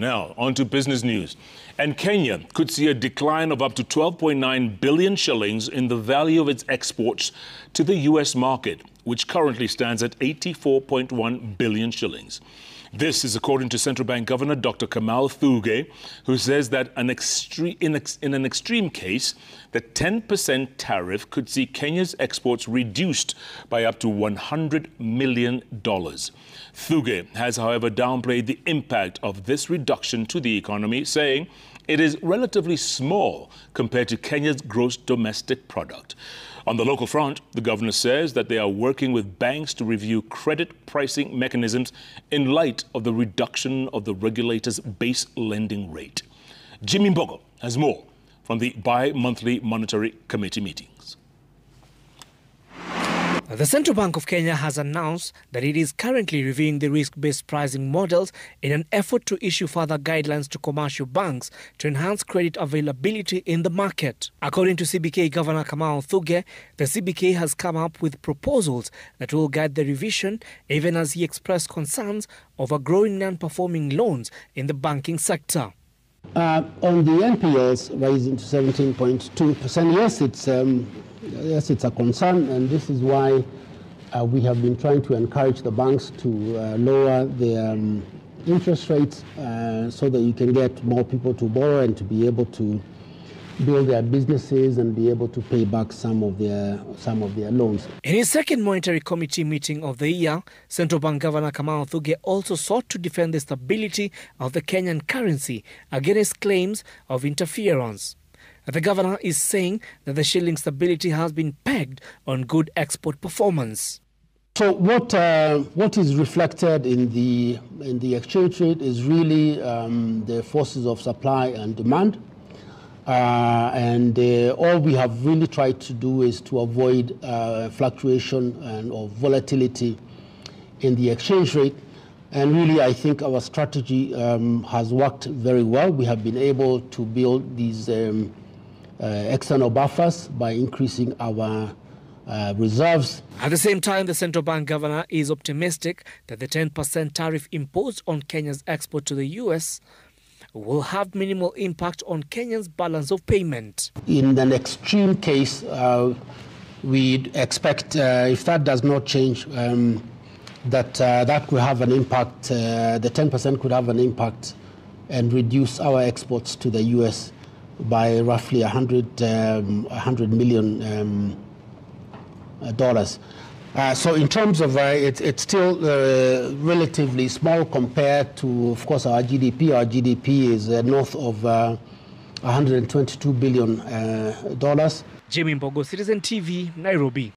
Now, on to business news. And Kenya could see a decline of up to 12.9 billion shillings in the value of its exports to the U.S. market, which currently stands at 84.1 billion shillings. This is according to Central Bank Governor Dr. Kamal Thuge, who says that in an extreme case, the 10% tariff could see Kenya's exports reduced by up to $100 million. Thuge has, however, downplayed the impact of this reduction to the economy, saying it is relatively small compared to Kenya's gross domestic product. On the local front, the governor says that they are working with banks to review credit pricing mechanisms in light of the reduction of the regulator's base lending rate. Jimmy Mbogo has more from the bi-monthly Monetary Committee meetings. The Central Bank of Kenya has announced that it is currently reviewing the risk-based pricing models in an effort to issue further guidelines to commercial banks to enhance credit availability in the market. According to CBK Governor Kamal Thuge, the CBK has come up with proposals that will guide the revision, even as he expressed concerns over growing non-performing loans in the banking sector. On the NPLs rising to 17.2%, yes, it's a concern, and this is why we have been trying to encourage the banks to lower their interest rates so that you can get more people to borrow and to be able to build their businesses and be able to pay back some of their loans. In his second Monetary Committee meeting of the year, Central Bank Governor Kamal Thuge also sought to defend the stability of the Kenyan currency against claims of interference. The governor is saying that the shilling stability has been pegged on good export performance. So what is reflected in the exchange rate is really the forces of supply and demand. All we have really tried to do is to avoid fluctuation or volatility in the exchange rate. And really, I think our strategy has worked very well. We have been able to build these external buffers by increasing our reserves. At the same time, the central bank governor is optimistic that the 10% tariff imposed on Kenya's export to the U.S. will have minimal impact on Kenya's balance of payment. In an extreme case, we expect, if that does not change, that could have an impact, the 10% could have an impact and reduce our exports to the U.S. by roughly $100 million. So in terms of it's still relatively small compared to, of course, our GDP. Our GDP is north of $122 billion. Jimmy Mbogo, Citizen TV, Nairobi.